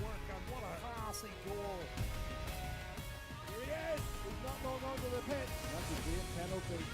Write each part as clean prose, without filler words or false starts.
work, and what a classy goal. Here he is, he's not long onto the pitch. That's a great penalty.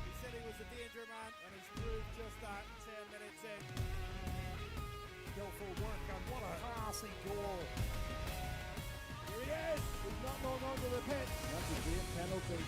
He said he was a danger man, and he's proved just that 10 minutes in. Skillful work, and what a classy goal. Here he is, he's not long onto the pitch. That's a great penalty.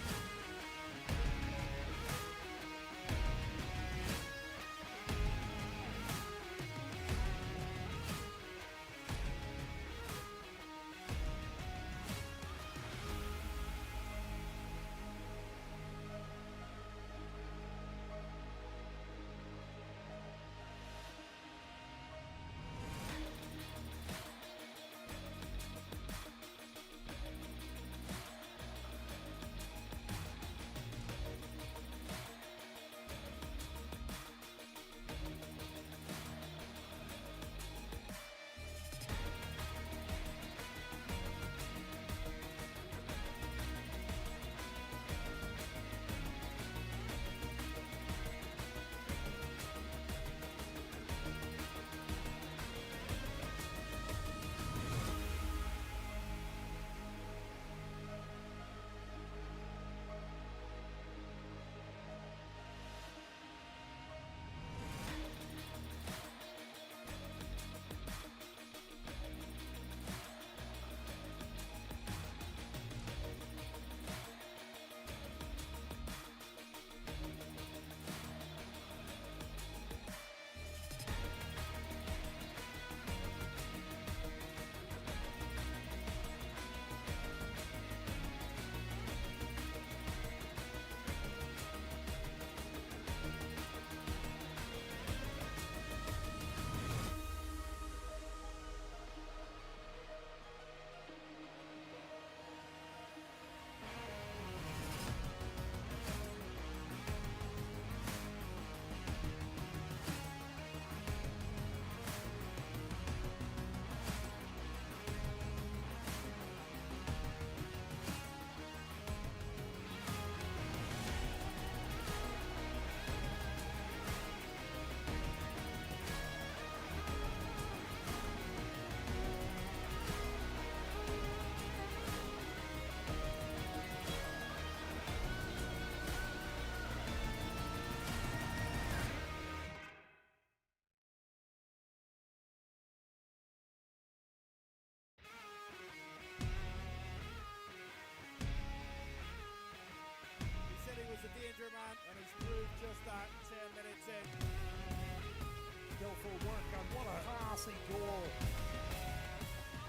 Skillful work, and what a classy goal.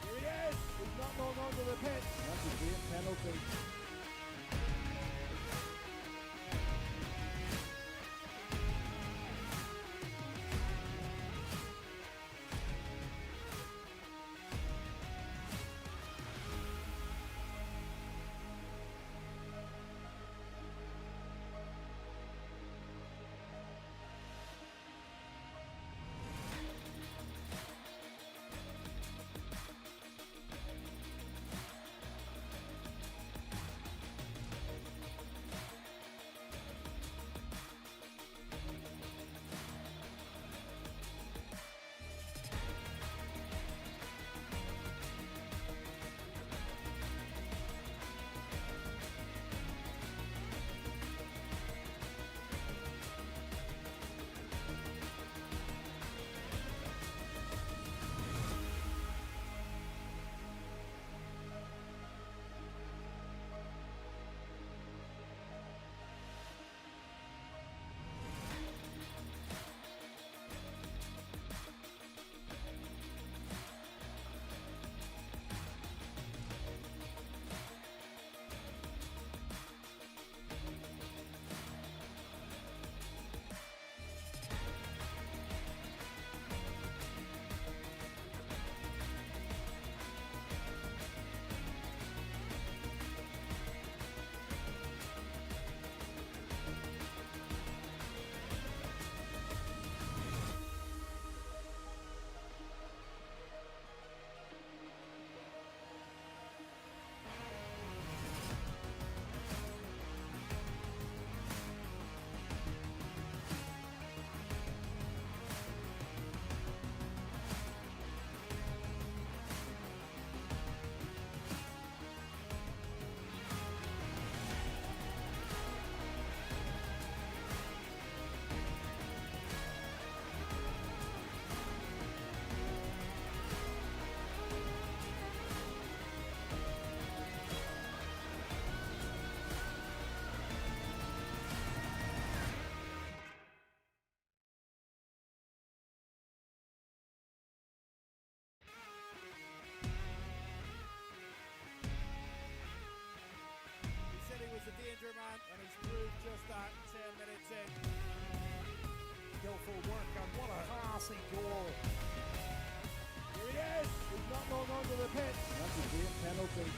Here he is. He's not long onto the pitch. That's a great penalty. He said he was a danger man, and he's proved just that 10 minutes in. Skillful work, and what a classy goal. Here he is. He's not long onto the pitch. That's a great penalty.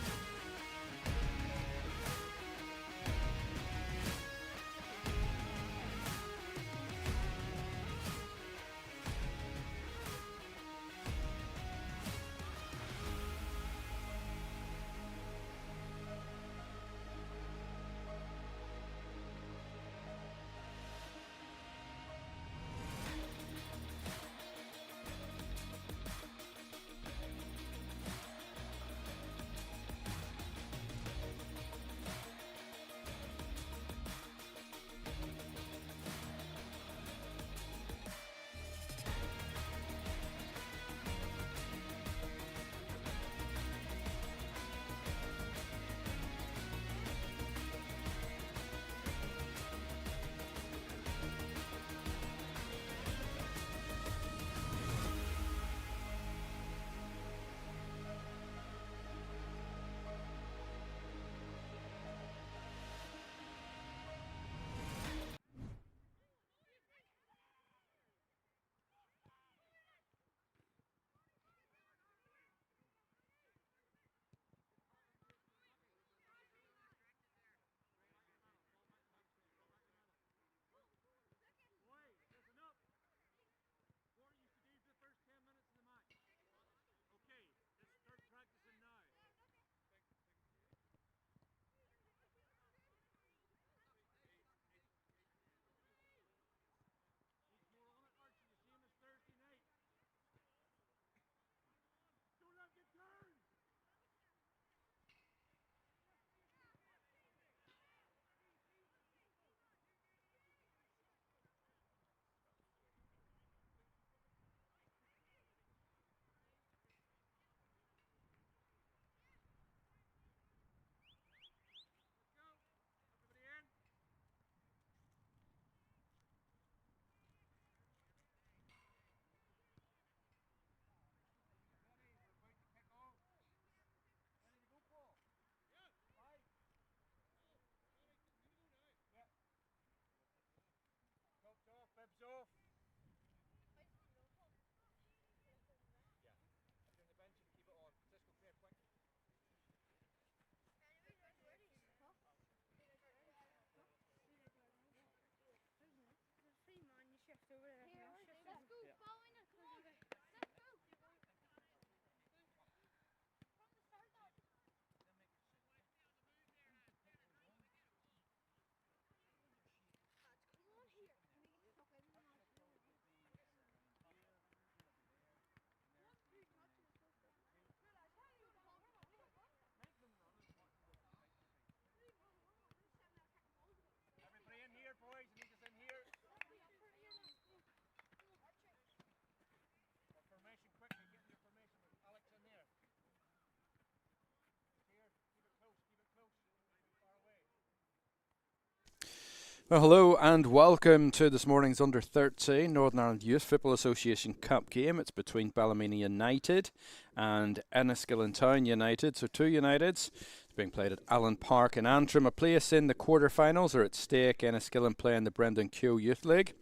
Well, hello and welcome to this morning's Under 13 Northern Ireland Youth Football Association Cup game. It's between Ballymena United and Enniskillen Town United. So two Uniteds. It's being played at Allen Park in Antrim. A place in the quarter-finals are at stake. Enniskillen playing the Brendan Keogh Youth League.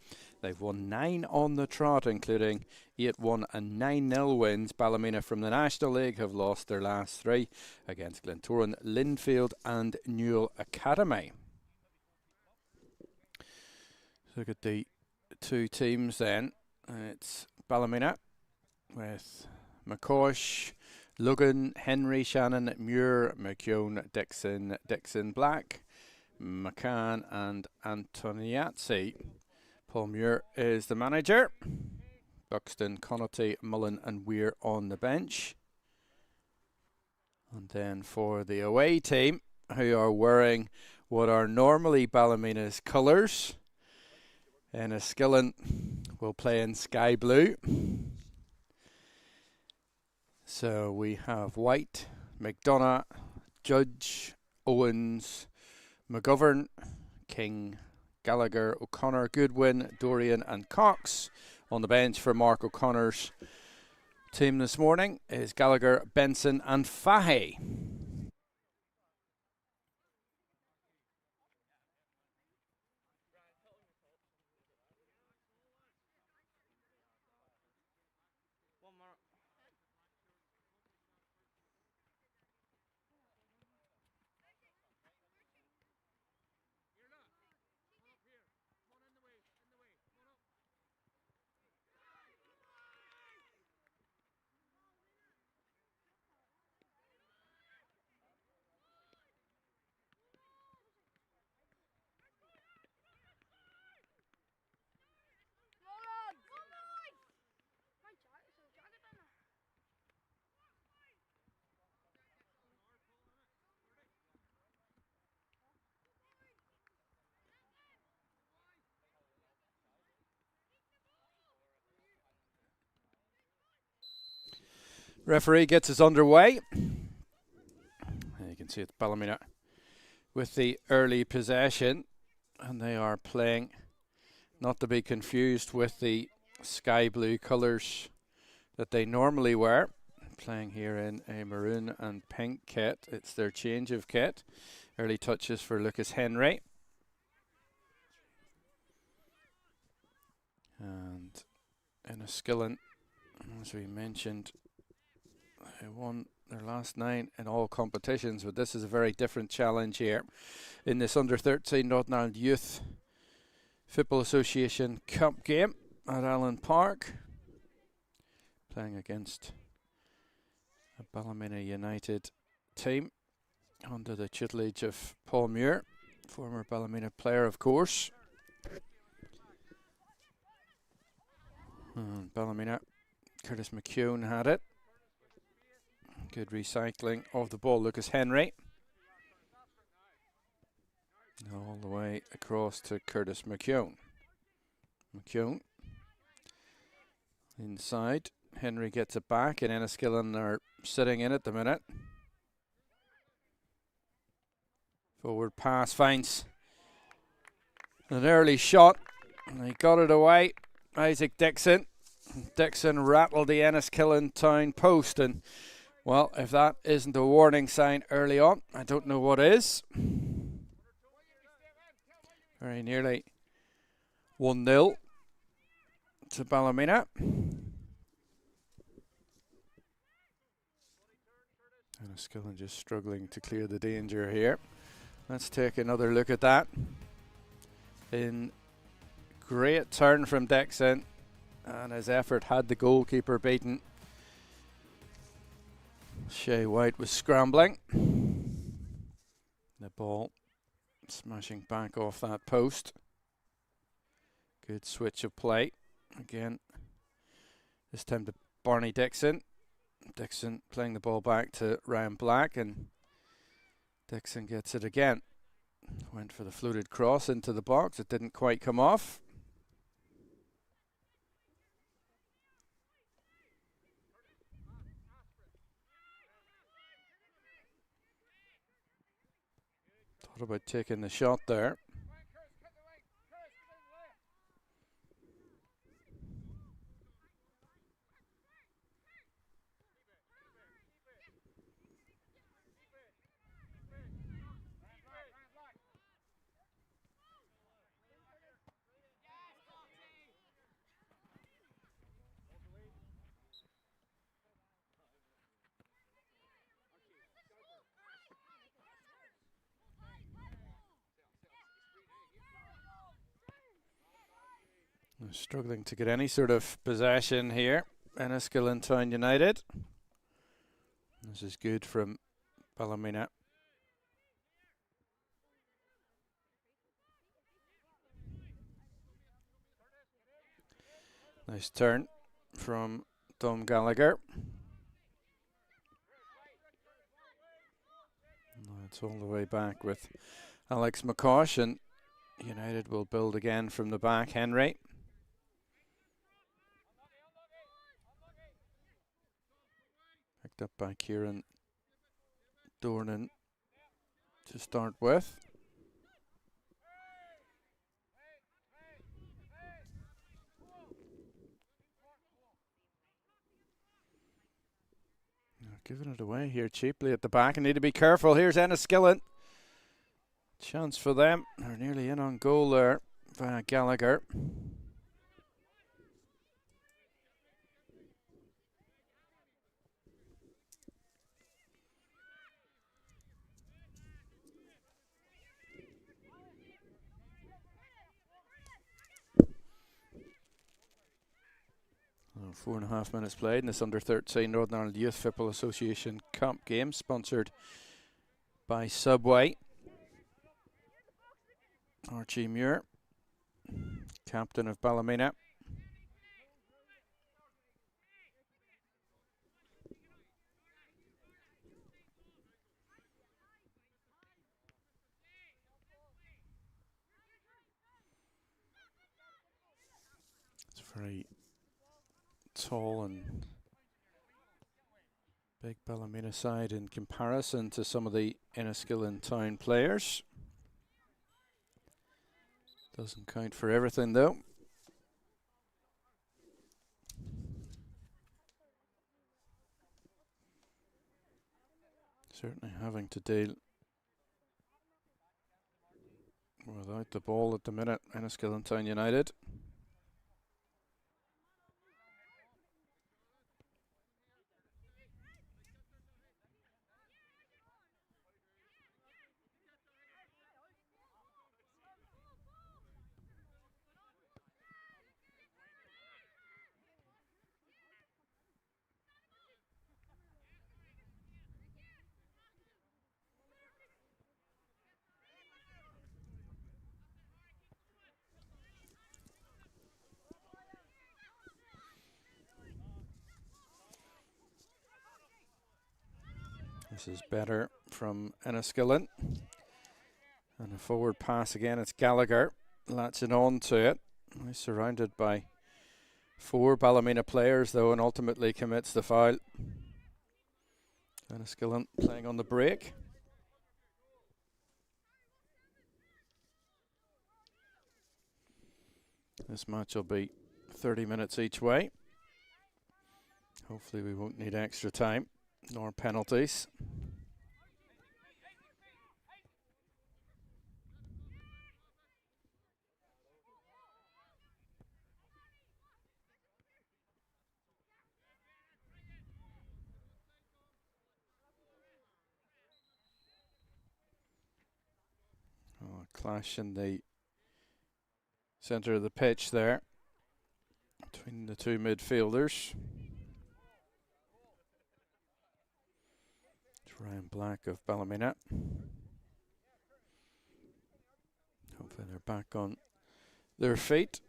They've won 9 on the trot, including 8-1 and 9-0 wins. Ballymena from the National League have lost their last 3 against Glentoran, Linfield and Newell Academy. Look at the two teams then. It's Ballymena with McCosh, Lugan, Henry, Shannon, Muir, McKeown, Dixon, Black, McCann and Antoniazzi. Paul Muir is the manager. Buxton, Connaughty, Mullen and Weir on the bench. And then for the away team, who are wearing what are normally Ballymena's colours, Enniskillen will play in sky blue. So we have White, McDonough, Judge, Owens, McGovern, King, Gallagher, O'Connor, Goodwin, Dorian and Cox. On the bench for Mark O'Connor's team this morning is Gallagher, Benson and Fahey. Referee gets us underway. You can see it's Ballymena with the early possession, and they are playing, not to be confused with the sky blue colours that they normally wear, playing here in a maroon and pink kit. It's their change of kit. Early touches for Lucas Henry. And Enniskillen, as we mentioned, they won their last 9 in all competitions, but this is a very different challenge here in this Under 13 Northern Ireland Youth Football Association Cup game at Allen Park, playing against a Ballymena United team under the tutelage of Paul Muir, former Ballymena player of course. And Ballymena, Curtis McKeown had it. Good recycling of the ball, Lucas Henry. All the way across to Curtis McKeown. McKeown inside. Henry gets it back, and Enniskillen are sitting in at the minute. Forward pass finds an early shot, and they got it away. Isaac Dixon. Dixon rattled the Enniskillen town post, and well, if that isn't a warning sign early on, I don't know what is. Very nearly 1-0 to Ballymena. Enniskillen just struggling to clear the danger here. Let's take another look at that. In great turn from Dixon, and his effort had the goalkeeper beaten. Shea White was scrambling. The ball smashing back off that post. Good switch of play. Again, this time to Barney Dixon. Dixon playing the ball back to Ryan Black, and Dixon gets it again. Went for the floated cross into the box. It didn't quite come off. Thought about taking the shot there. Struggling to get any sort of possession here. Enniskillen Town United. This is good from Ballymena. Nice turn from Dom Gallagher. It's all the way back with Alex McCosh, and United will build again from the back. Henry. Picked up by Kieran Dornan to start with. Giving it away here cheaply at the back, and need to be careful. Here's Enniskillen. Chance for them. They're nearly in on goal there via Gallagher. Oh, 4.5 minutes played in this under-13 Northern Ireland Youth Football Association Cup game, sponsored by Subway. Archie Muir, captain of Ballymena. It's very tall and big Ballymena side in comparison to some of the Enniskillen Town players. Doesn't count for everything though. Certainly having to deal without the ball at the minute, Enniskillen Town United. This is better from Enniskillen. And a forward pass again, it's Gallagher latching on to it. He's surrounded by 4 Ballymena players though, and ultimately commits the foul. Enniskillen playing on the break. This match will be 30 minutes each way. Hopefully we won't need extra time nor penalties. Oh, clash in the centre of the pitch there between the 2 midfielders. Ryan Black of Ballymena. Hopefully they're back on their feet.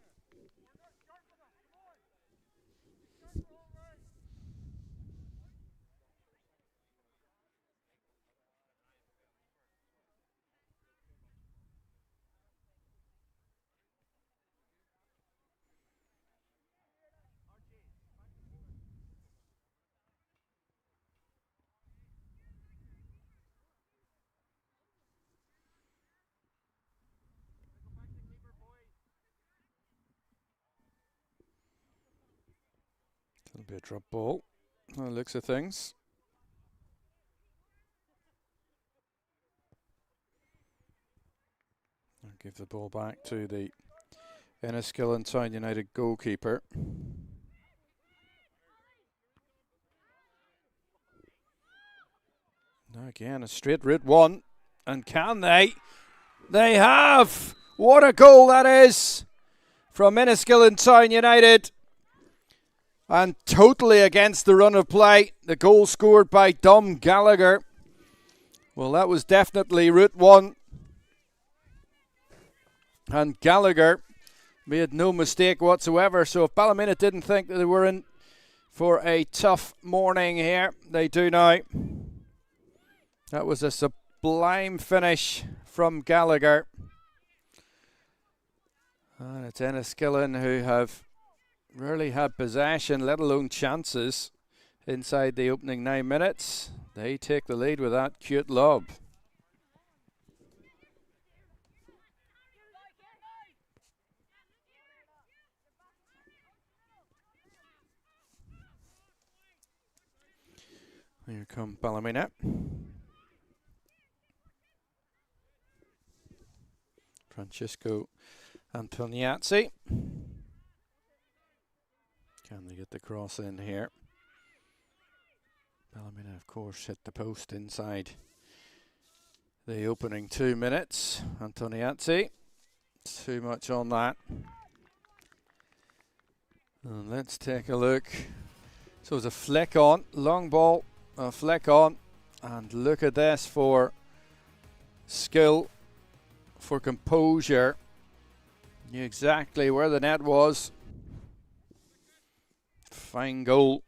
It'll be a drop ball, by the looks of things. I'll give the ball back to the Enniskillen Town United goalkeeper. Now again, a straight route one. And can they? They have! What a goal that is from Enniskillen Town United. And totally against the run of play. The goal scored by Dom Gallagher. Well, that was definitely route one. And Gallagher made no mistake whatsoever. So if Ballymena didn't think that they were in for a tough morning here, they do now. That was a sublime finish from Gallagher. And it's Enniskillen who have rarely had possession, let alone chances, inside the opening 9 minutes. They take the lead with that cute lob. Here come Ballymena. Francisco Antoniazzi. Can they get the cross in here? Ballymena, of course, hit the post inside the opening 2 minutes. Antoniazzi, too much on that. And let's take a look. So it's a flick on, long ball, a flick on, and look at this for skill, for composure. Knew exactly where the net was. Fine goal.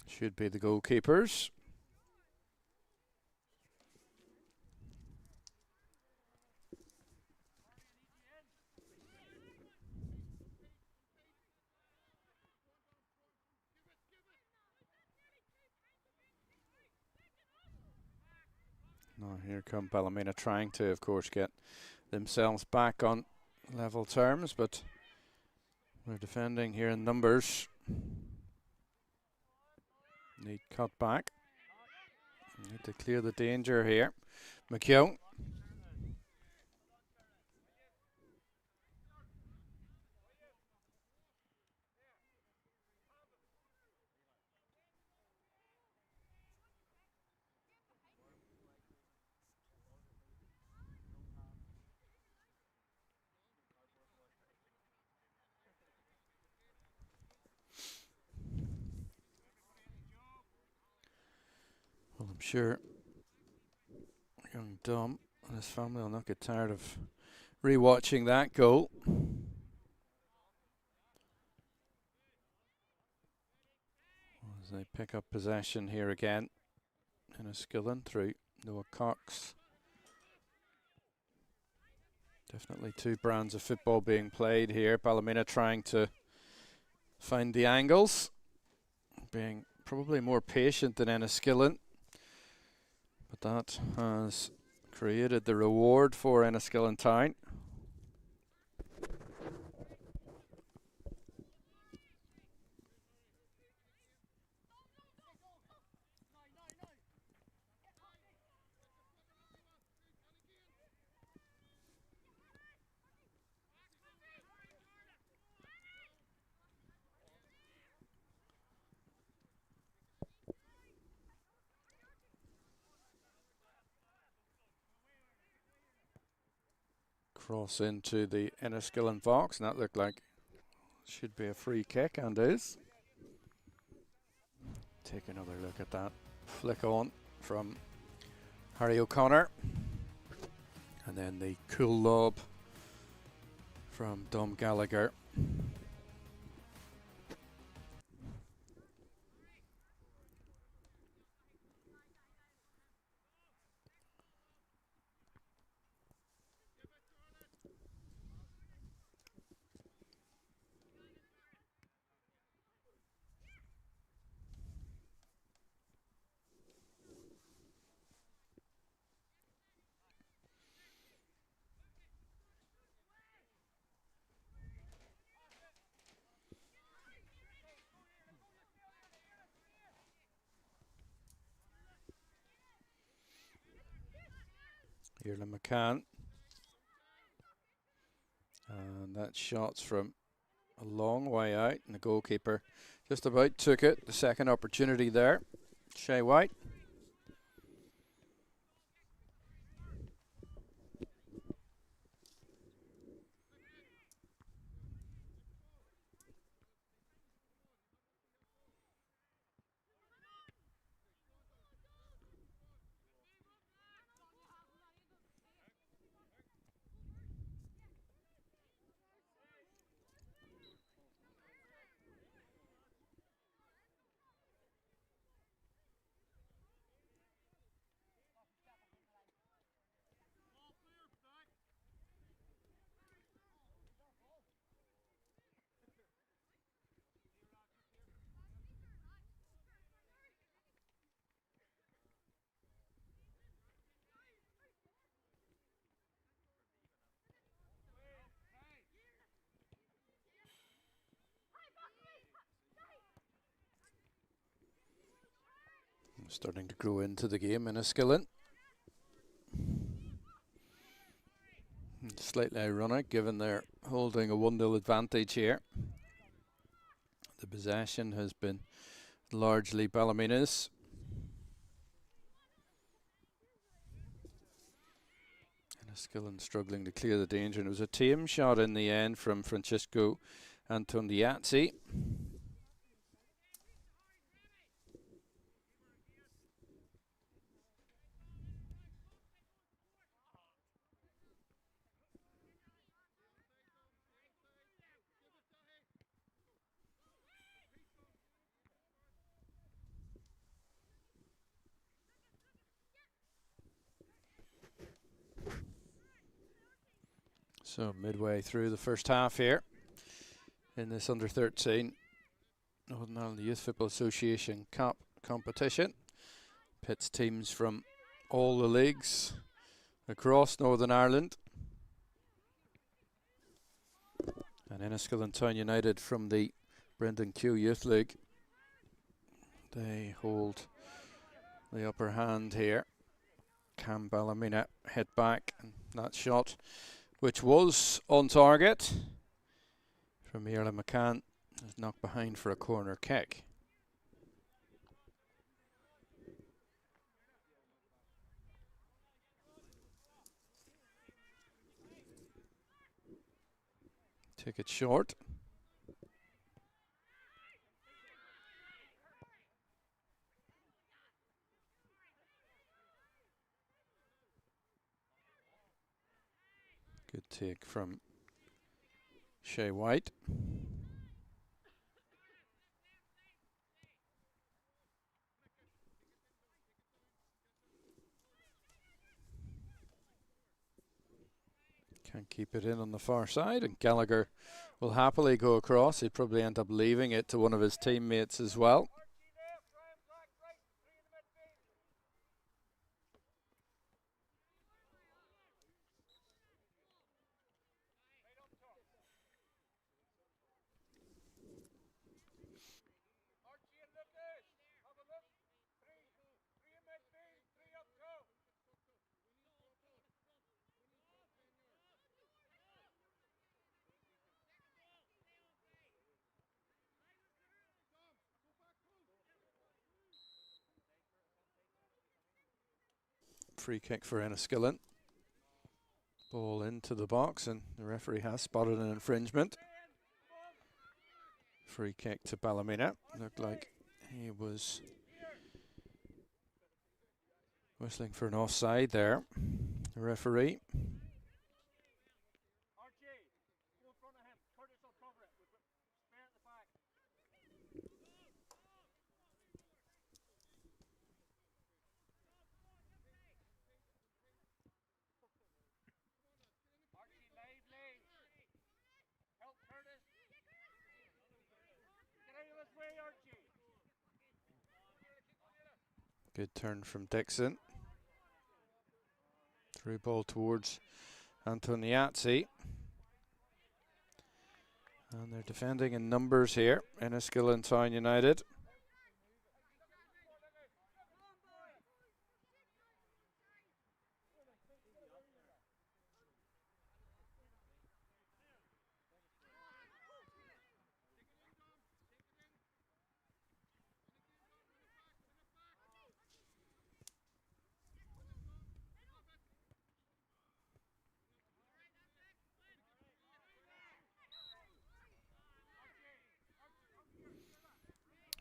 Should be the goalkeepers. Now here come Ballymena trying to, of course, get themselves back on level terms, but they're defending here in numbers. Need cut back. Need to clear the danger here. McKeown. Well, I'm sure young Dom and his family will not get tired of rewatching that goal. As they pick up possession here again. Enniskillen through Noah Cox. Definitely two brands of football being played here. Ballymena trying to find the angles, being probably more patient than Enniskillen. But that has created the reward for Enniskillen Town. Cross into the Enniskillen box, and that looked like should be a free kick, and is. Take another look at that flick on from Harry O'Connor, and then the cool lob from Dom Gallagher. Iarla McCann that shot's from a long way out, and the goalkeeper just about took it. The second opportunity there, Shea White. Starting to grow into the game, Enniskillen. Slightly ironic given they're holding a 1-0 advantage here. The possession has been largely Ballymena's. Enniskillen struggling to clear the danger, and it was a tame shot in the end from Francisco Antoniazzi. So midway through the first half here in this under-13 Northern Ireland Youth Football Association Cup competition. Pits teams from all the leagues across Northern Ireland. And Enniskillen Town United from the Brendan Q Youth League. They hold the upper hand here. Cam Ballymena head back, and that shot, which was on target from Mierla McCann, is knocked behind for a corner kick. Take it short. Good take from Shea White. Can't keep it in on the far side, and Gallagher will happily go across. He'd probably end up leaving it to one of his teammates as well. Free kick for Enniskillen. Ball into the box, and the referee has spotted an infringement. Free kick to Ballymena. Looked like he was whistling for an offside there, the referee. Good turn from Dixon. Through ball towards Antoniazzi. And they're defending in numbers here, Enniskillen Town United.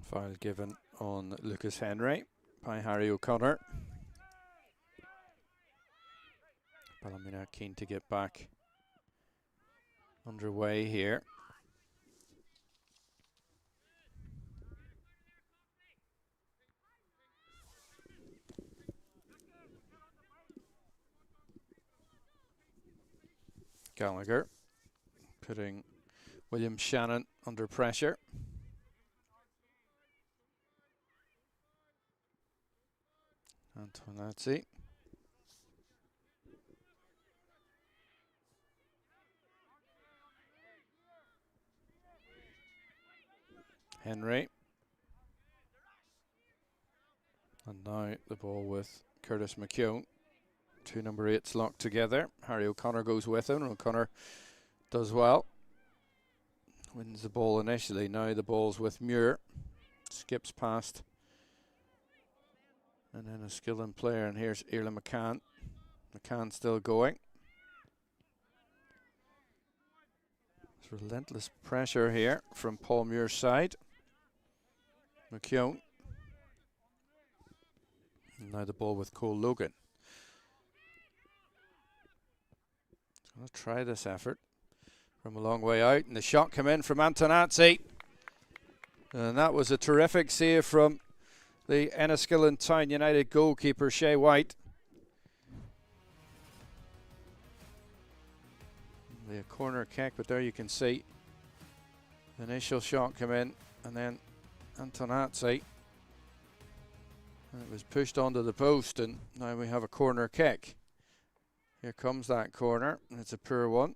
Foul given on Lucas Henry by Harry O'Connor. Ballymena keen to get back underway here. Gallagher putting William Shannon under pressure. Antonazzi. Henry. And now the ball with Curtis McKeown. Two number 8s locked together. Harry O'Connor goes with him, and O'Connor does well. Wins the ball initially. Now the ball's with Muir. Skips past an Enniskillen player, and here's Iarla McCann. McCann still going. There's relentless pressure here from Paul Muir's side. McKeown. And now the ball with Cole Logan. Going to try this effort from a long way out, and the shot came in from Antonazzi. And that was a terrific save from the Enniskillen Town United goalkeeper, Shay White. The corner kick, but there you can see the initial shot come in, and then Antonazzi. And it was pushed onto the post, and now we have a corner kick. Here comes that corner, and it's a poor one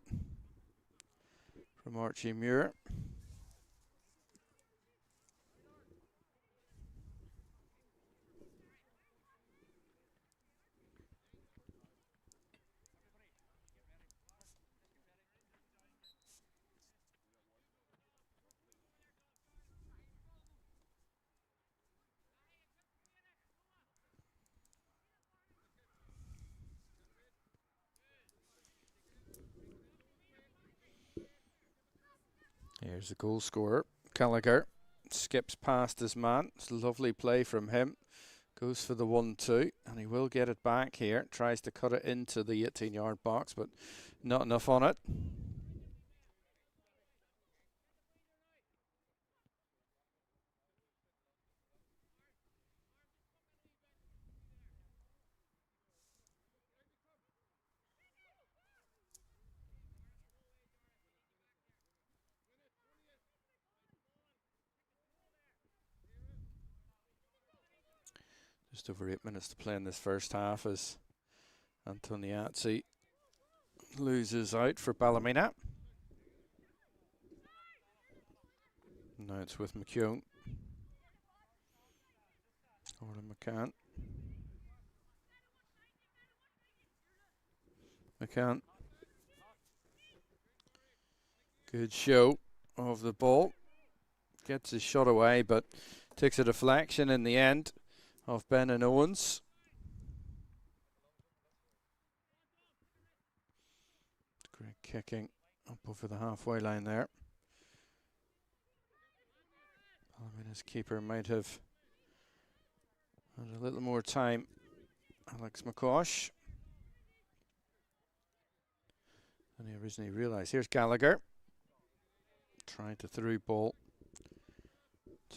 from Archie Muir. Here's the goal scorer, Gallagher. Skips past his man. It's a lovely play from him. Goes for the 1-2, and he will get it back here. Tries to cut it into the 18-yard box, but not enough on it. Just over 8 minutes to play in this first half as Antonazzi loses out for Ballymena. Now it's with McKeown. Or McCann. McCann. Good show of the ball. Gets his shot away, but takes a deflection in the end of Ben and Owens. Great kicking up over the halfway line there. Ballymena's keeper might have had a little more time. Alex McCosh than he originally realised. Here's Gallagher. Trying to through ball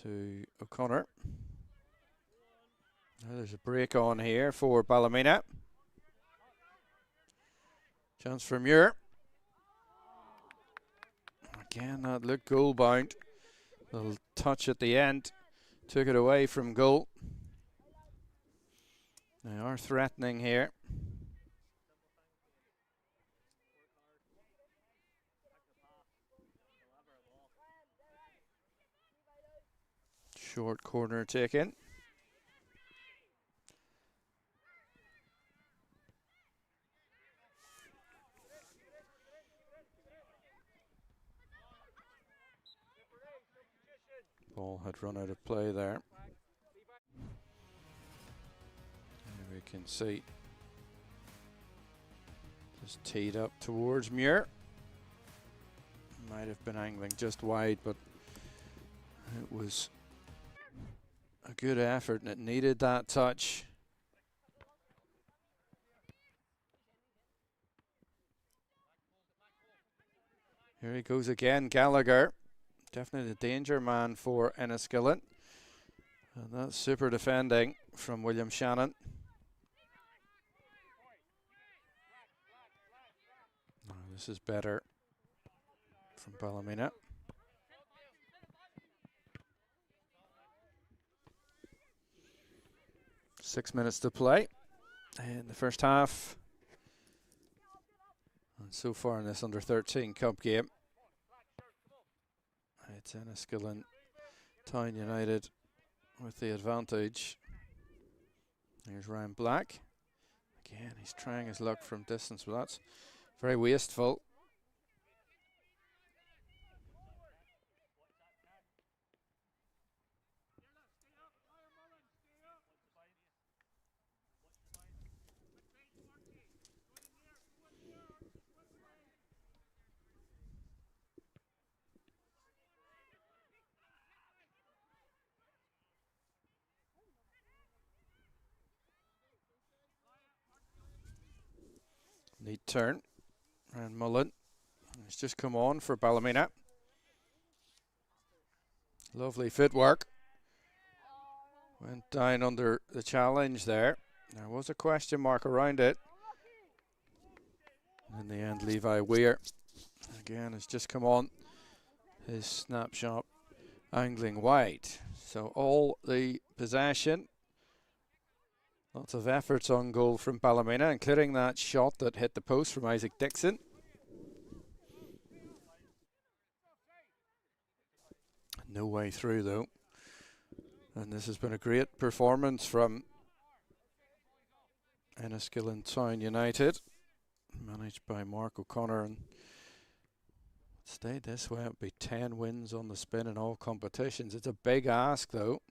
to O'Connor. Now there's a break on here for Ballymena. Chance for Muir. Again, that looked goal bound. Little touch at the end. Took it away from goal. They are threatening here. Short corner taken. Ball had run out of play there. And we can see just teed up towards Muir. Might have been angling just wide, but it was a good effort, and it needed that touch. Here he goes again, Gallagher. Definitely the danger man for Enniskillen. And that's super defending from William Shannon. Oh, this is better from Ballymena. Six minutes to play in the first half. And so far in this under-13 cup game, it's Enniskillen Town United with the advantage. Here's Ryan Black. Again, he's trying his luck from distance, but that's very wasteful. Neat turn. And Mullen. He's just come on for Ballymena. Lovely footwork. Went down under the challenge there. There was a question mark around it. In the end, Levi Weir again has just come on. His snapshot angling wide. So all the possession. Lots of efforts on goal from Ballymena, including that shot that hit the post from Isaac Dixon. No way through though. And this has been a great performance from Enniskillen Town United, managed by Mark O'Connor, and stayed this way. It would be 10 wins on the spin in all competitions. It's a big ask though.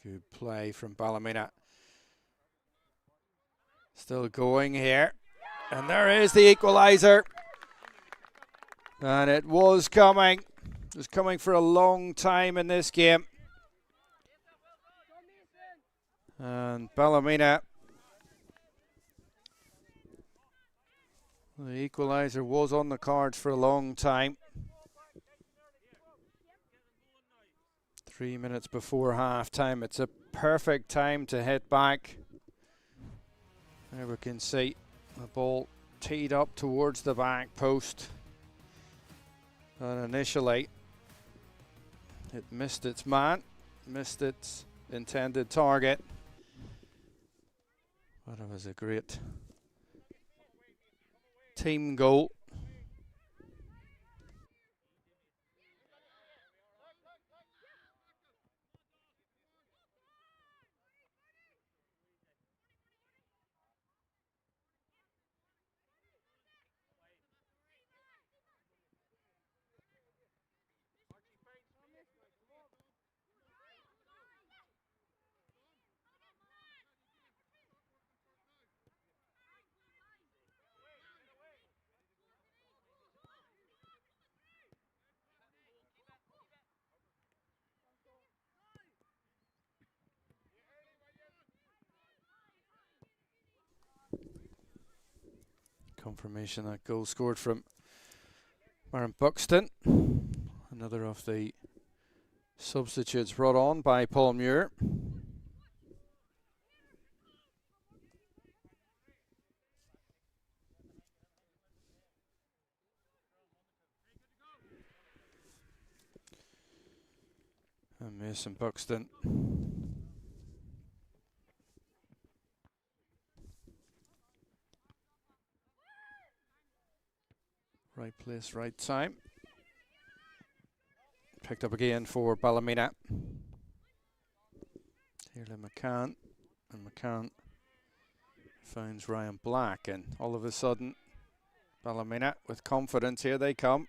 Good play from Ballymena. Still going here. And there is the equaliser. And it was coming. It was coming for a long time in this game. And Ballymena, the equaliser was on the cards for a long time. 3 minutes before half time. It's a perfect time to hit back. There we can see the ball teed up towards the back post. And initially it missed its man, missed its intended target. But it was a great team goal. Confirmation that goal scored from Aaron Buxton. Another of the substitutes brought on by Paul Muir. And Mason Buxton. Right place, right time. Picked up again for Ballymena. Taylor McCann. And McCann finds Ryan Black. And all of a sudden, Ballymena with confidence. Here they come.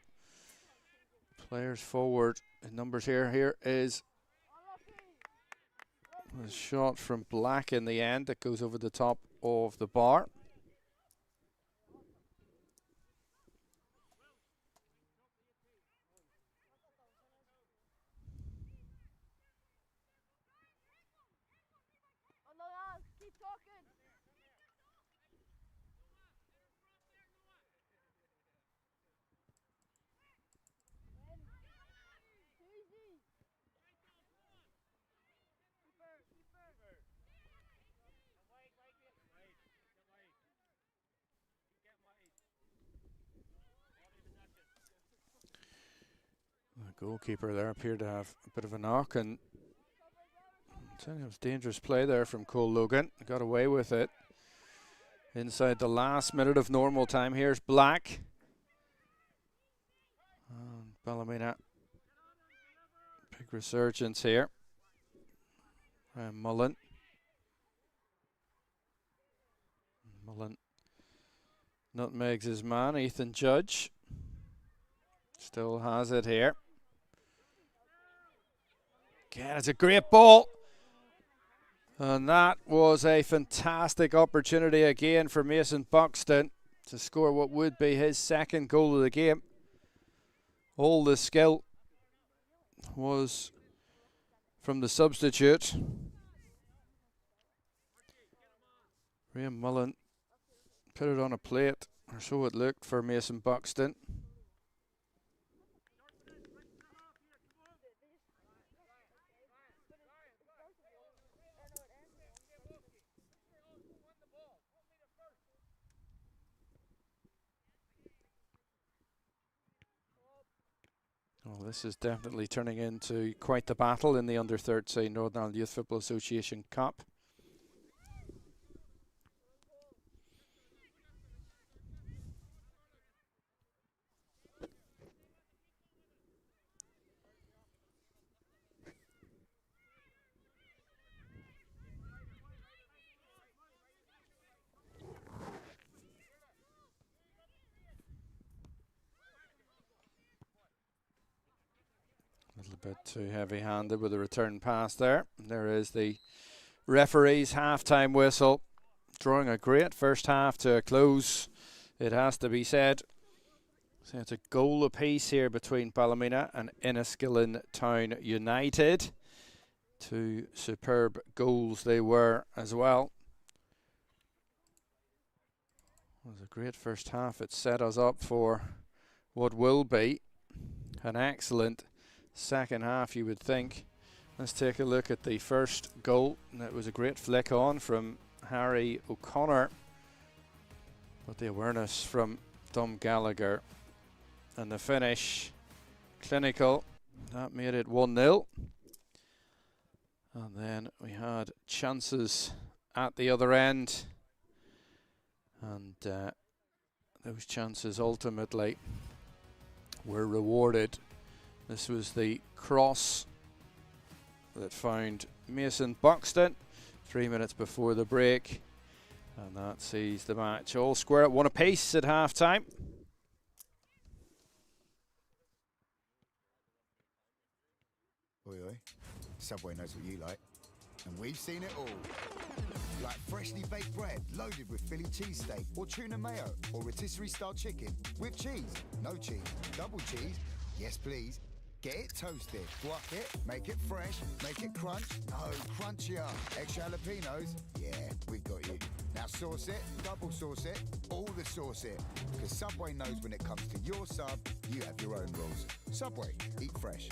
Players forward. The numbers here. Here is a shot from Black in the end that goes over the top of the bar. The goalkeeper there appeared to have a bit of a knock, and it was dangerous play there from Cole Logan. Got away with it. Inside the last minute of normal time, here's Black. And Ballymena, big resurgence here. Mullen nutmegs his man, Ethan Judge. Still has it here. Again, it's a great ball. And that was a fantastic opportunity again for Mason Buxton to score what would be his second goal of the game. All the skill was from the substitute. Graham Mullen put it on a plate, or so it looked for Mason Buxton. Well, this is definitely turning into quite the battle in the Under-13 Northern Ireland Youth Football Association Cup. A little bit too heavy-handed with the return pass there. There is the referee's half-time whistle, drawing a great first half to a close, it has to be said. So it's a goal apiece here between Ballymena and Enniskillen Town United. Two superb goals they were as well. It was a great first half. It set us up for what will be an excellent second half, you would think. Let's take a look at the first goal. That was a great flick on from Harry O'Connor, but the awareness from Dom Gallagher, and the finish clinical. That made it 1-0. And then we had chances at the other end, and those chances ultimately were rewarded. This was the cross that found Mason Buxton 3 minutes before the break, and that sees the match all square at one apiece at half time. Oi, oi. Subway knows what you like, and we've seen it all. Like freshly baked bread loaded with Philly cheesesteak or tuna mayo or rotisserie style chicken with cheese, no cheese, double cheese, yes please. Get it toasted, guac it, make it fresh, make it crunch, no, crunchier. Extra jalapenos, yeah, we got you. Now sauce it, double sauce it, all the sauce it. Because Subway knows when it comes to your sub, you have your own rules. Subway, eat fresh.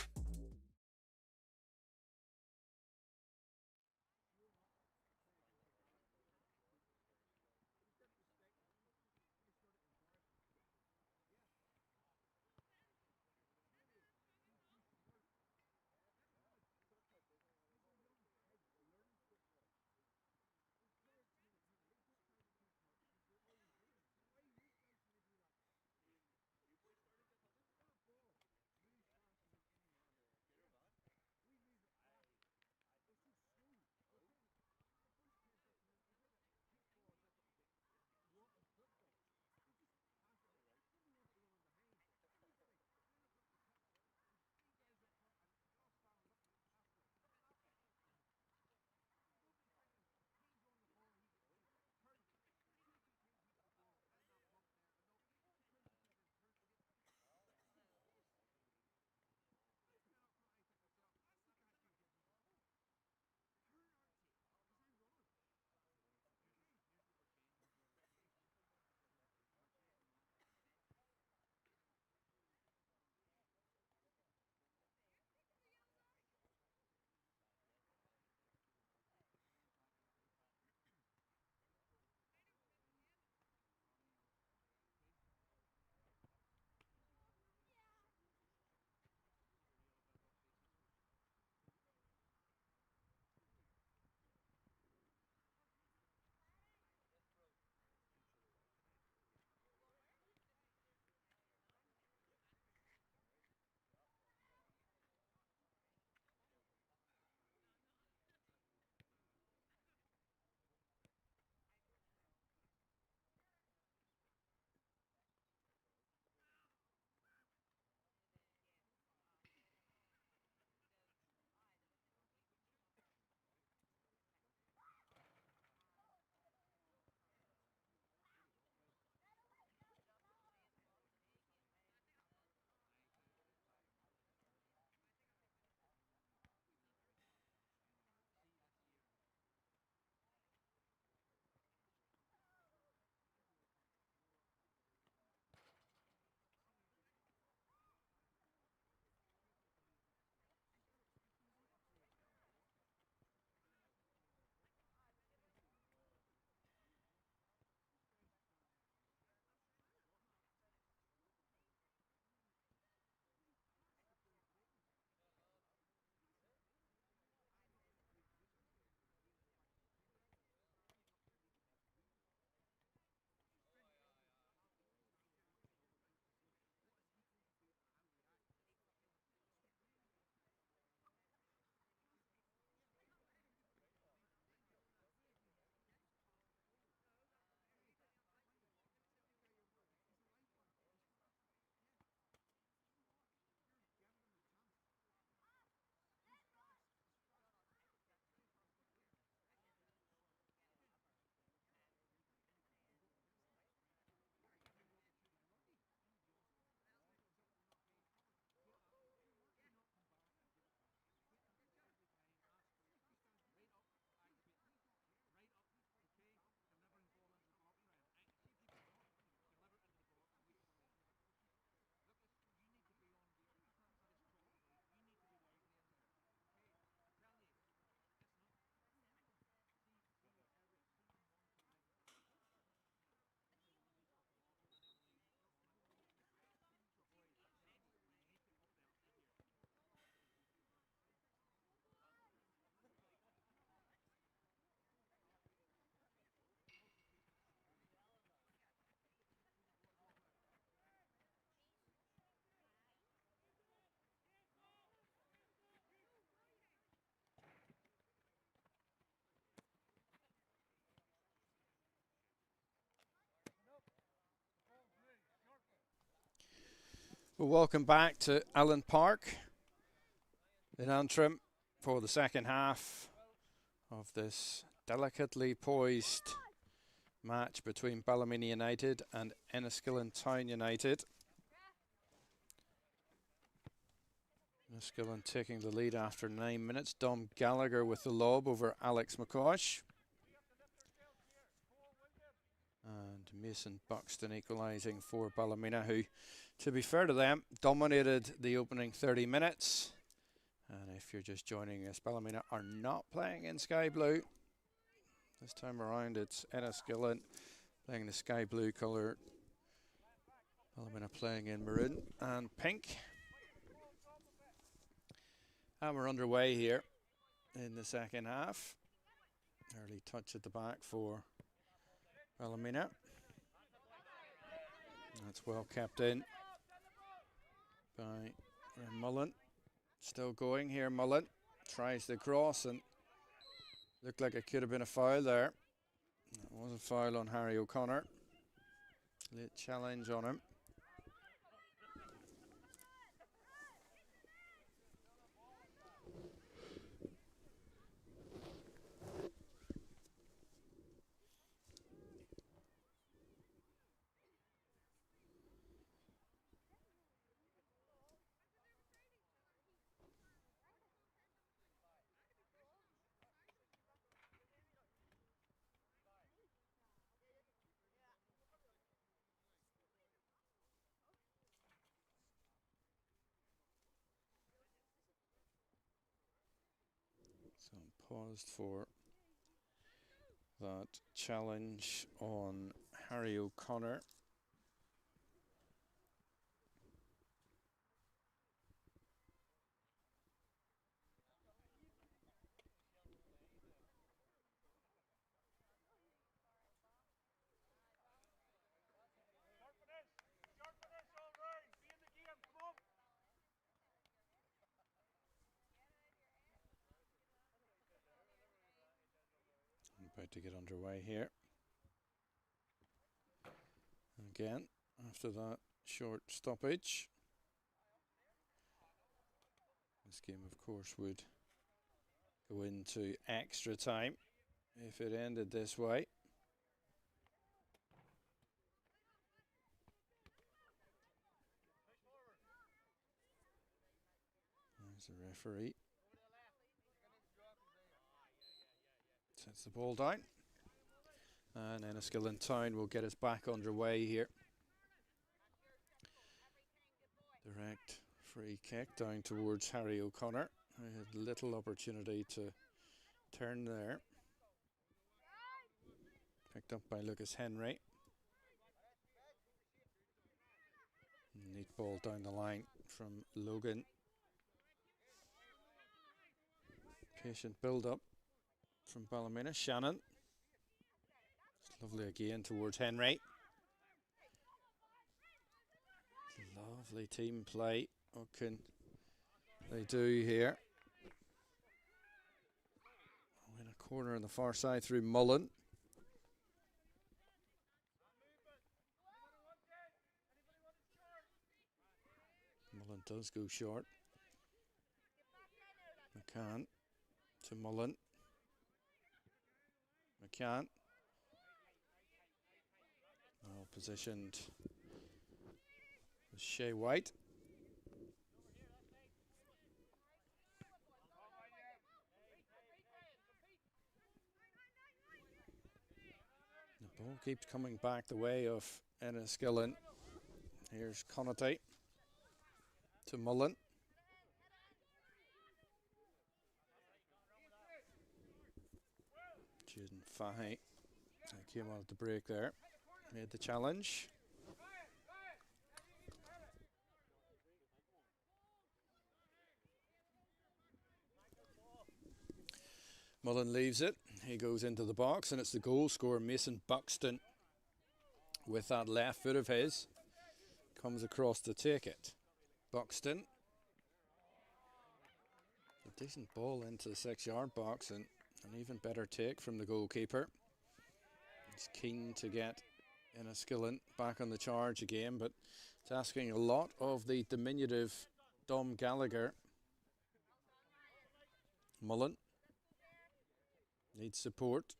Well, welcome back to Allen Park in Antrim for the second half of this delicately poised match between Ballymena United and Enniskillen Town United. Enniskillen taking the lead after 9 minutes. Dom Gallagher with the lob over Alex McCosh. And Mason Buxton equalising for Ballymena, who, to be fair to them, dominated the opening 30 minutes. And if you're just joining us, Ballymena are not playing in sky blue. This time around it's Enniskillen playing the sky blue colour. Ballymena playing in maroon and pink. And we're underway here in the second half. Early touch at the back for Ballymena. That's well kept in by Mullen. Still going here, Mullen. Tries the cross and looked like it could have been a foul there. That was a foul on Harry O'Connor. Late challenge on him. So paused for that challenge on Harry O'Connor. About to get underway here. Again, after that short stoppage. This game, of course, would go into extra time if it ended this way. There's the referee. Sets the ball down. And Enniskillen Town will get us back underway here. Direct free kick down towards Harry O'Connor. He had little opportunity to turn there. Picked up by Lucas Henry. Neat ball down the line from Logan. Patient build-up from Ballymena. Shannon. It's lovely again towards Henry. Lovely team play. What can they do here? In a corner on the far side through Mullen. Mullen does go short. McCann to Mullen. McCann. Well positioned. Shea White. The ball keeps coming back the way of Enniskillen. Here's Connaughty to Mullen. Jaden Fahy came out at the break there. Made the challenge. Mullen leaves it. He goes into the box, and it's the goal scorer Mason Buxton with that left foot of his. Comes across to take it. Buxton. A decent ball into the 6-yard box, and an even better take from the goalkeeper. He's keen to get Enniskillen back on the charge again, but it's asking a lot of the diminutive Dom Gallagher. Mullen needs support.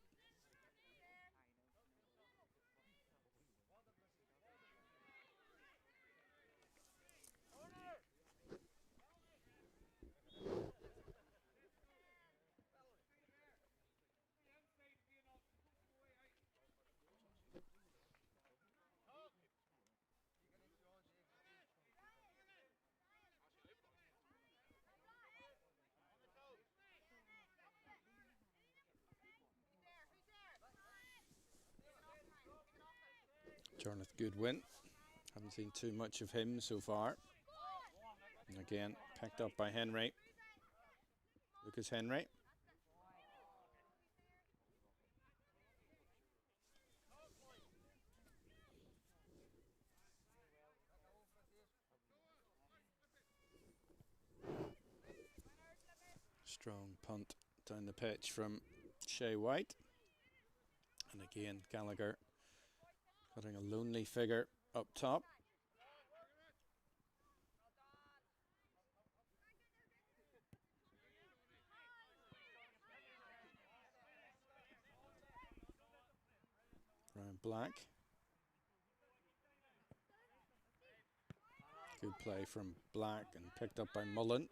Jonathan Goodwin. Haven't seen too much of him so far. And again, picked up by Henry. Lucas Henry. Strong punt down the pitch from Shea White. And again, Gallagher cutting a lonely figure up top. Ryan Black. Good play from Black and picked up by Mullen.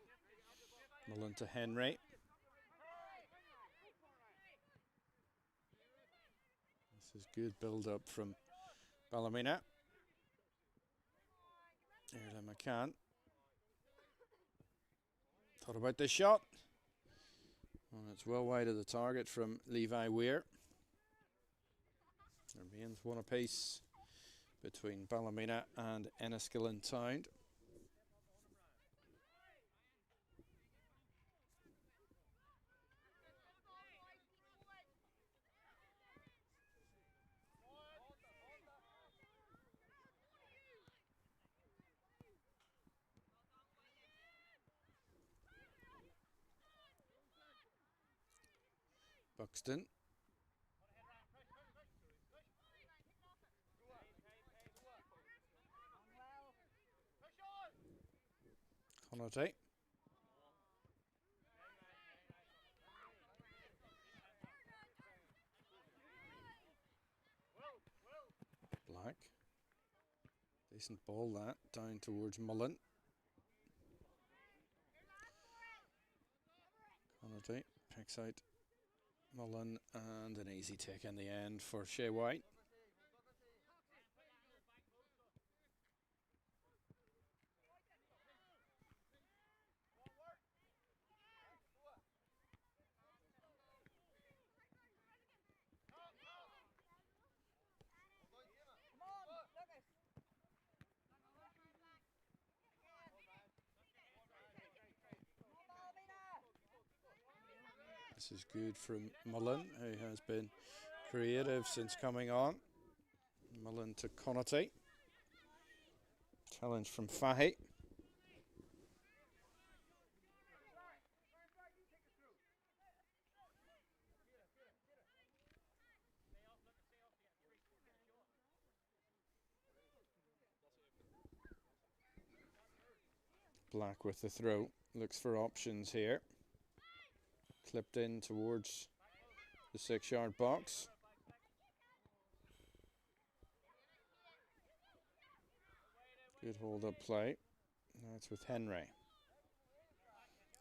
Mullen to Henry. This is good build up from Ballymena. There's McCann. Thought about this shot. And it's well wide of the target from Levi Weir. There remains one apiece between Ballymena and Enniskillen Town. Buxton. Connaughty. Black. Decent ball that, down towards Mullen. Connaughty picks out Mullen and an easy take in the end for Shea White. This is good from Mullen, who has been creative since coming on. Mullen to Connaughty. Challenge from Fahy. Black with the throw. Looks for options here. Clipped in towards the 6-yard box. Good hold up play. Now it's with Henry.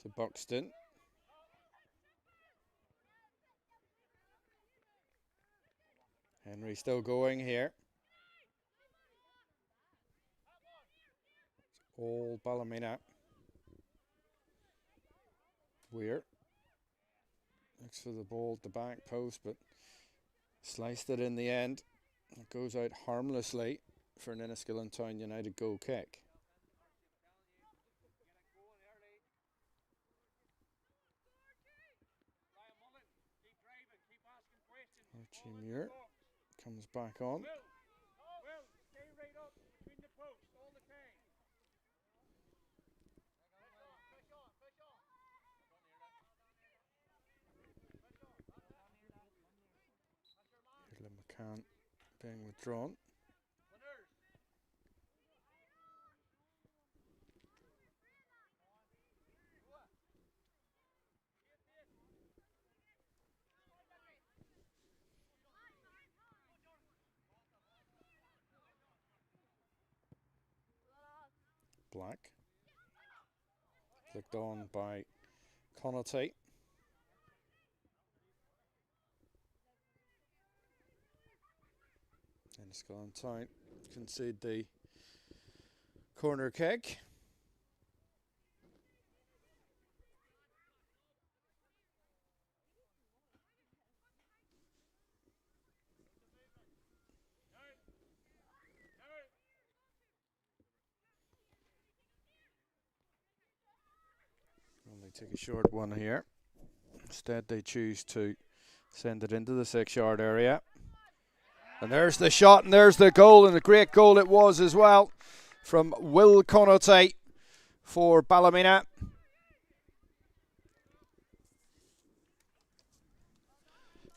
To Buxton. Henry still going here. It's all Ballymena. Weir. Looks for the ball at the back post, but sliced it in the end. It goes out harmlessly for an Enniskillen Town United goal kick. Archie Muir comes back on. McCann being withdrawn. Black. Flicked on by Connaughty. Enniskillen Town concede the corner kick. Well, they take a short one here. Instead, they choose to send it into the 6-yard area. And there's the shot, and there's the goal, and a great goal it was as well from Will Connaughty for Ballymena.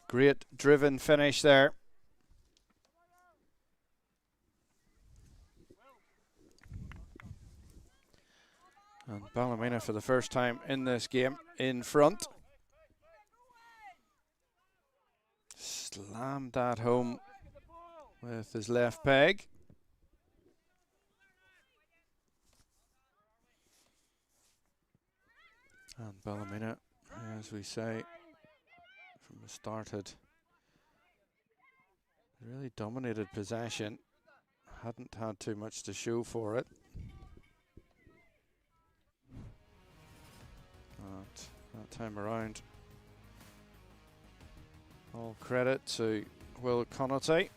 Great driven finish there. And Ballymena for the first time in this game in front. Slammed that home with his left peg. And Ballymena, as we say, from the start had really dominated possession. Hadn't had too much to show for it. But that time around, all credit to Will Connaughty.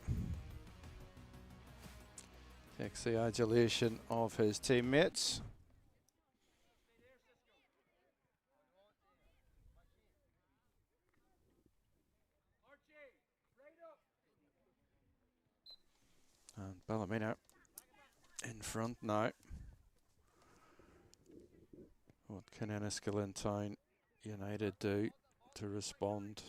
Takes the adulation of his teammates. And Ballymena in front now. What can Enniskillen Town United do to respond?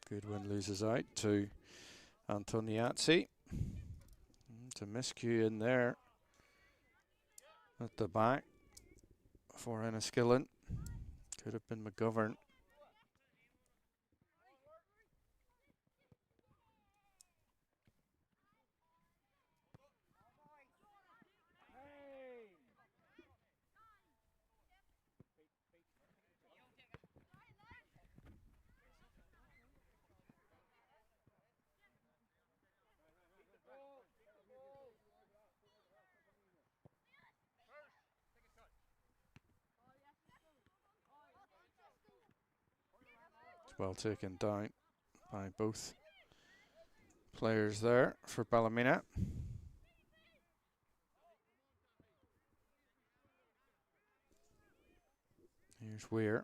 Goodwin loses out to Antoniazzi. It's a miscue in there at the back for Enniskillen. Could have been McGovern. Well taken down by both players there for Ballymena. Here's Weir.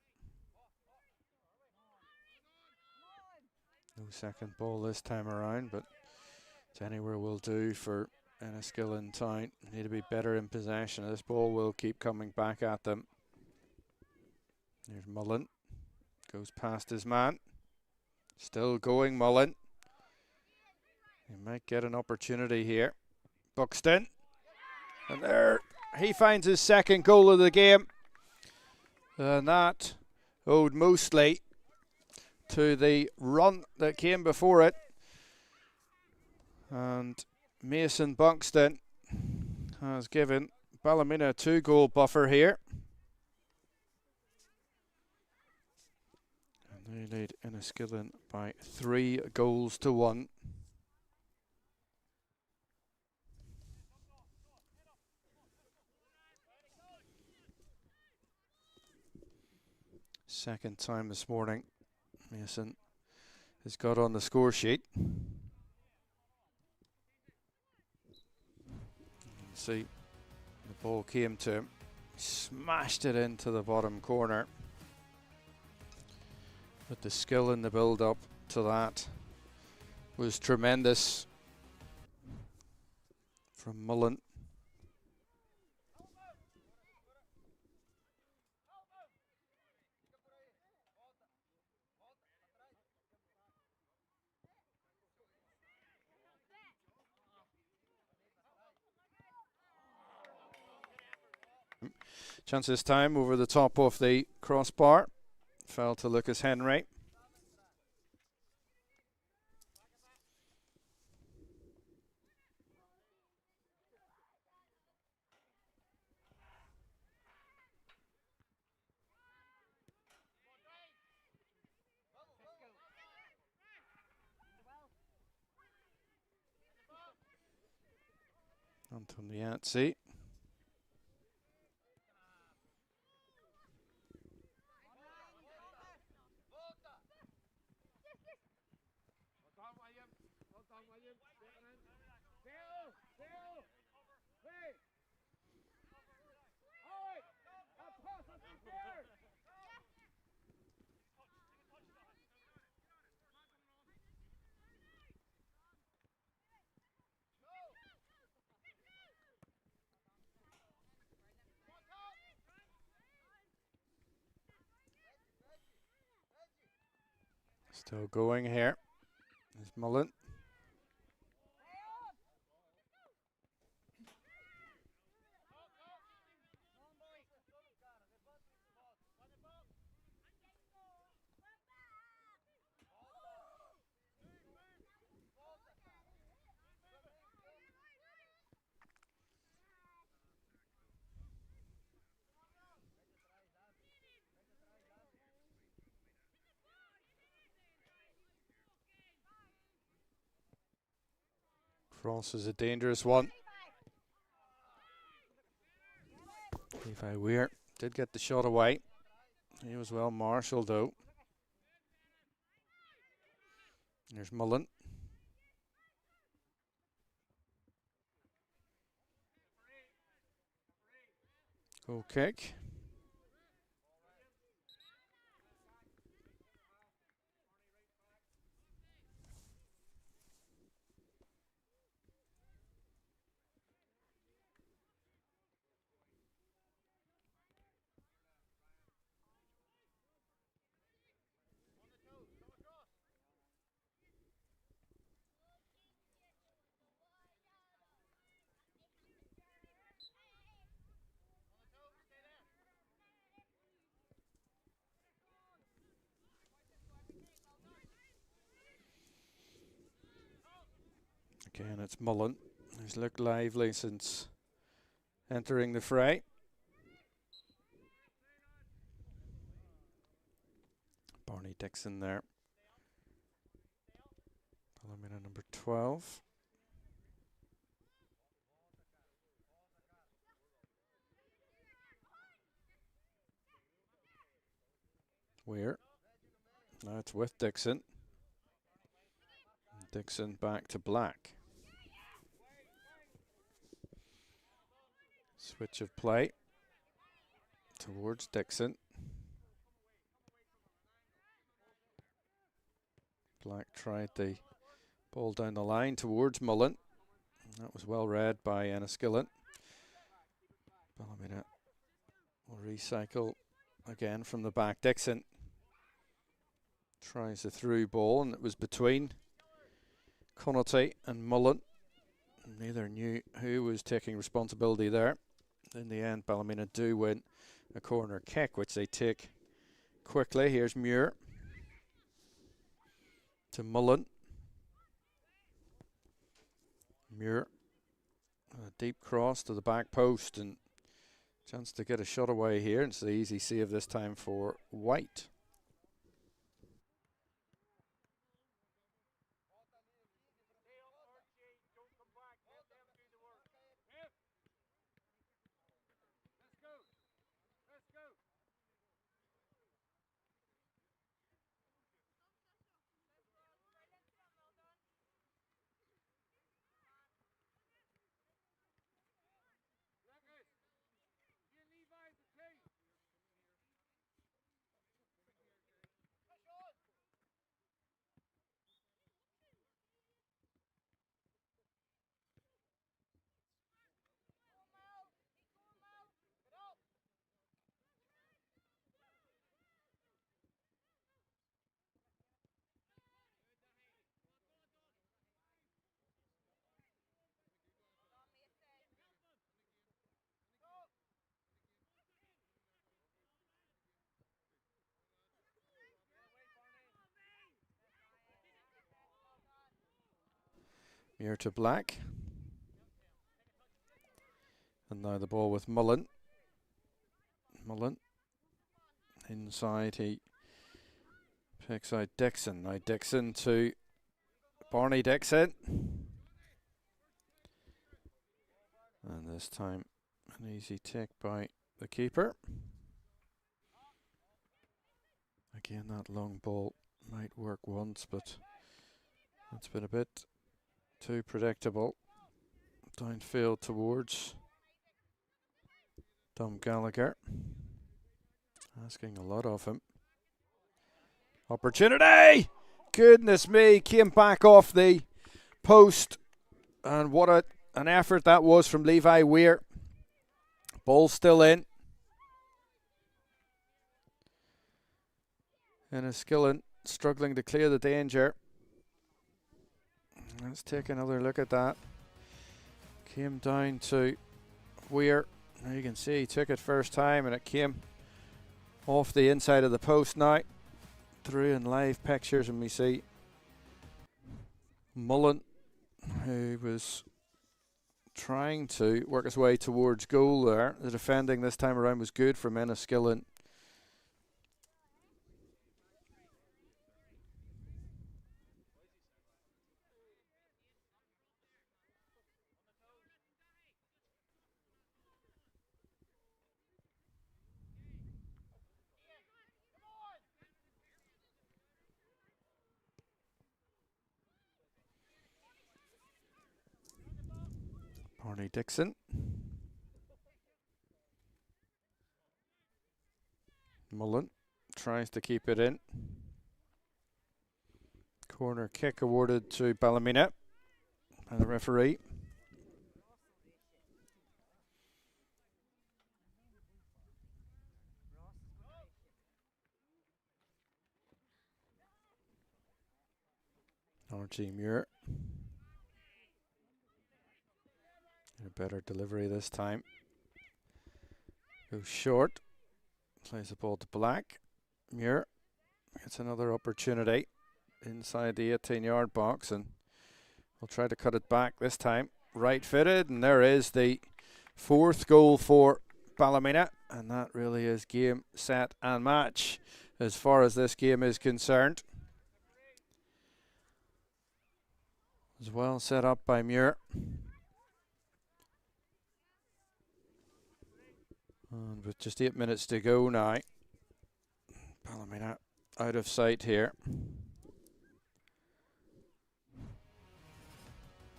No second ball this time around, but it's anywhere will do for Enniskillen Town. Need to be better in possession. This ball will keep coming back at them. Here's Mullen. Goes past his man. Still going, Mullen. He might get an opportunity here. Buxton. And there he finds his second goal of the game. And that owed mostly to the run that came before it. And Mason Buxton has given Ballymena a 2-goal buffer here. They lead Enniskillen by 3 goals to 1. Second time this morning, Mason has got on the score sheet. You can see the ball came to him, smashed it into the bottom corner. But the skill in the build-up to that was tremendous from Mullen. Chance this time over the top of the crossbar. Fell to Lucas Henry. Antoniazzi. Still going here. There's Mullen. Cross is a dangerous one. Levi Weir did get the shot away. He was well marshalled though. There's Mullen. Goal kick. Again, it's Mullen, who's looked lively since entering the fray. Barney Dixon there. Ballymena number 12. Weir. Now it's with Dixon. Dixon back to Black. Switch of play towards Dixon. Black tried the ball down the line towards Mullen. That was well read by Enniskillen. Ballymena will recycle again from the back. Dixon tries the through ball, and it was between Connaughty and Mullen. Neither knew who was taking responsibility there. In the end, Ballymena do win a corner kick, which they take quickly. Here's Muir to Mullen. Muir, a deep cross to the back post, and chance to get a shot away here. It's the easy save this time for White. Muir to Black. And now the ball with Mullen. Mullen. Inside, he picks out Dixon. Now Dixon to Barney Dixon. And this time, an easy take by the keeper. Again, that long ball might work once, but it's been a bit too predictable. Downfield towards Dom Gallagher. Asking a lot of him. Opportunity! Goodness me, came back off the post. And what an effort that was from Levi Weir. Ball still in. Enniskillen struggling to clear the danger. Let's take another look at that. Came down to Weir. Now you can see he took it first time and it came off the inside of the post now. Through in live pictures, and we see Mullen, who was trying to work his way towards goal there. The defending this time around was good from Enniskillen. Barney Dixon. Mullen tries to keep it in. Corner kick awarded to Ballymena by the referee. R.G. Muir. A better delivery this time. Goes short. Plays the ball to Black. Muir gets another opportunity inside the 18-yard box, and we'll try to cut it back this time. Right footed, and there is the fourth goal for Ballymena, and that really is game, set and match as far as this game is concerned. As well set up by Muir. And with just 8 minutes to go now, Ballymena out of sight here.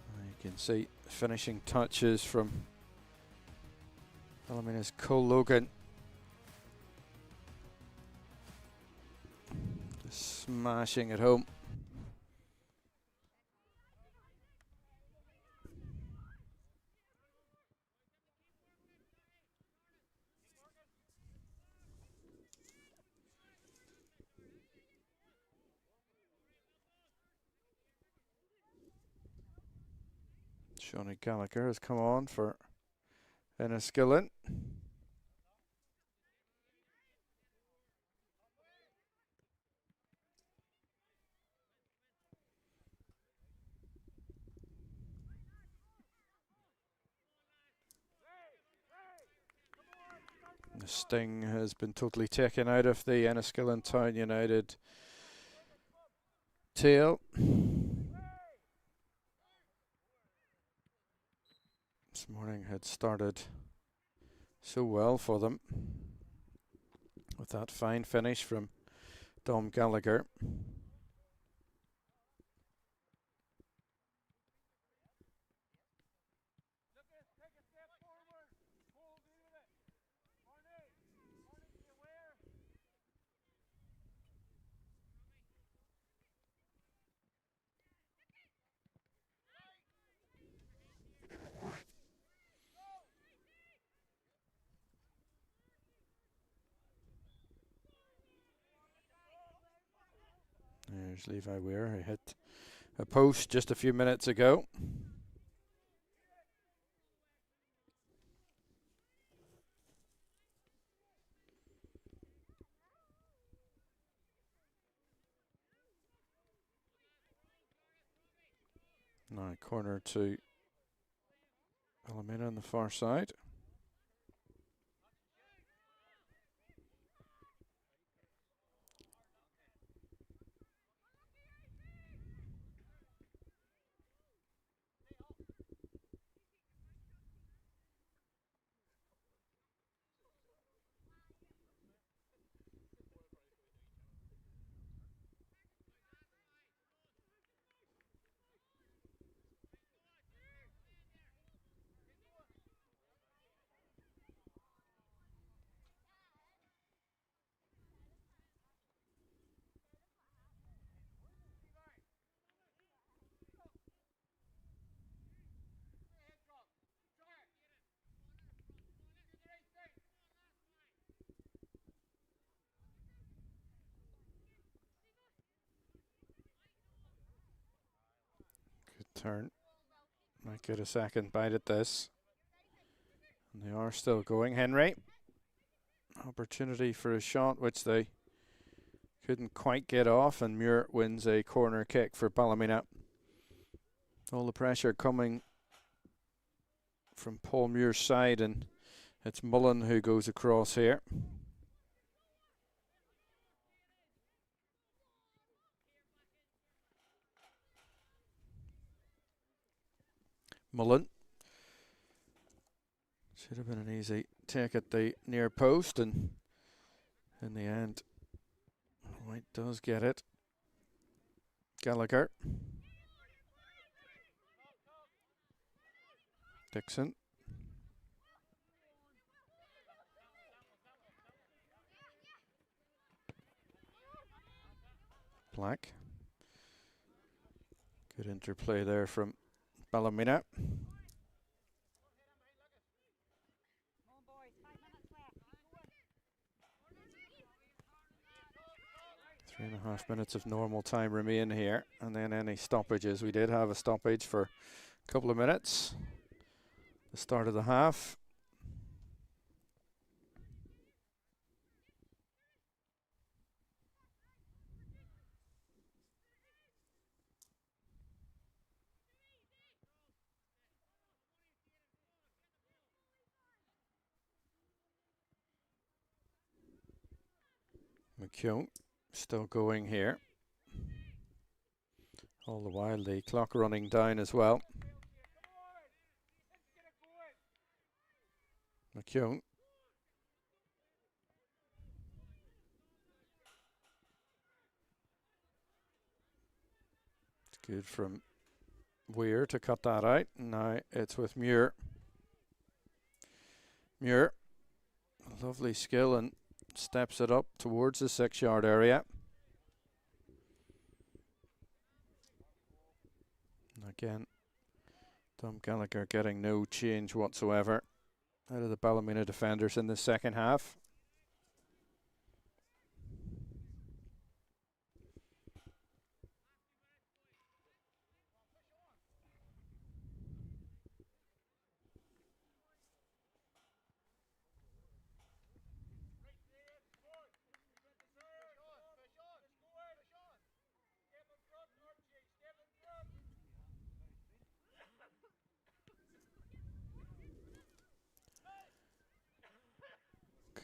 You can see finishing touches from Ballymena's Cole Logan. Just smashing it home. Shawnee Gallagher has come on for Enniskillen. The sting has been totally taken out of the Enniskillen Town United tail. This morning had started so well for them with that fine finish from Dom Gallagher. There's Levi Weir, who hit a post just a few minutes ago. Now corner to Ballymena on the far side. Turn. Might get a second bite at this. And they are still going. Henry. Opportunity for a shot, which they couldn't quite get off, and Muir wins a corner kick for Ballymena. All the pressure coming from Paul Muir's side, and it's Mullen who goes across here. Mullen. Should have been an easy take at the near post, and in the end, White does get it. Gallagher. Dixon. Black. Good interplay there from Ballymena. 3.5 minutes of normal time remain here, and then any stoppages. We did have a stoppage for a couple of minutes. The start of the half. McKeown still going here. All the while the clock running down as well. McKeown. It's good from Weir to cut that out. Now it's with Muir. Muir, lovely skill, and steps it up towards the 6-yard area. Again, Tom Gallagher getting no change whatsoever out of the Ballymena defenders in the second half.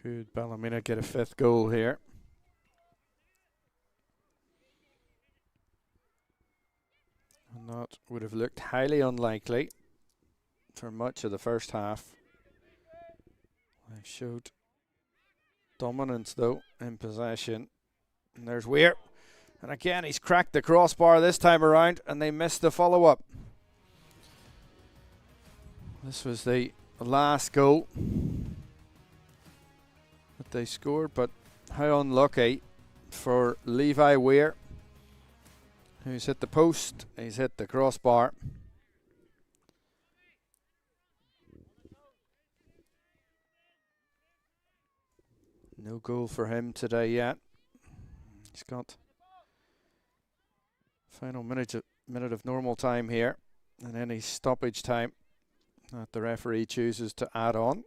Could Ballymena get a 5th goal here? And that would have looked highly unlikely for much of the first half. They showed dominance though in possession. And there's Weir. And again he's cracked the crossbar this time around, and they missed the follow-up. This was the last goal that they scored, but how unlucky for Levi Weir, who's hit the post, he's hit the crossbar. No goal for him today yet. He's got final minute of normal time here, and any stoppage time that the referee chooses to add on.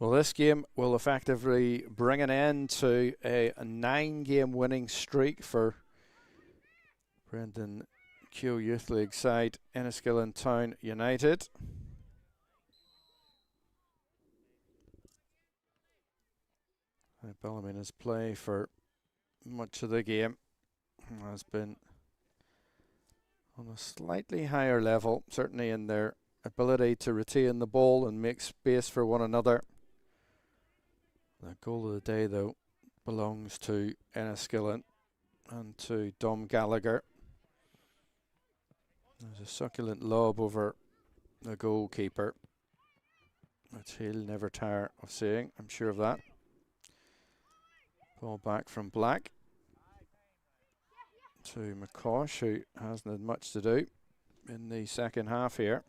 Well, this game will effectively bring an end to a 9-game winning streak for Brendan Keogh Youth League side Enniskillen Town United. Ballymena's play for much of the game has been on a slightly higher level, certainly in their ability to retain the ball and make space for one another. The goal of the day, though, belongs to Enniskillen and to Dom Gallagher. There's a succulent lob over the goalkeeper, which he'll never tire of seeing, I'm sure of that. Ball back from Black. to McCosh, who hasn't had much to do in the second half here.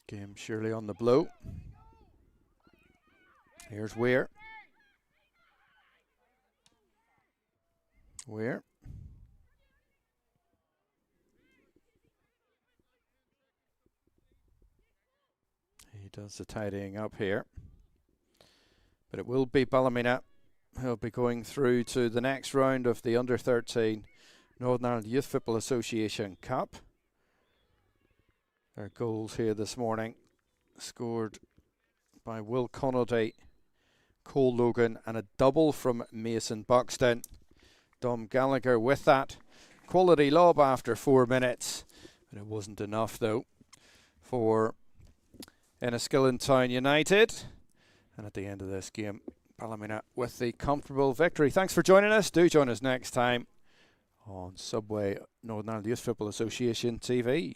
Game surely on the blow. Here's Weir. Weir. He does the tidying up here. But it will be Ballymena who'll be going through to the next round of the Under-13 Northern Ireland Youth Football Association Cup. Their goals here this morning scored by Will Connolly, Cole Logan, and a double from Mason Buxton. Dom Gallagher with that quality lob after 4 minutes, but it wasn't enough though for Enniskillen Town United. And at the end of this game, Ballymena with the comfortable victory. Thanks for joining us. Do join us next time on Subway Northern Ireland Youth Football Association TV.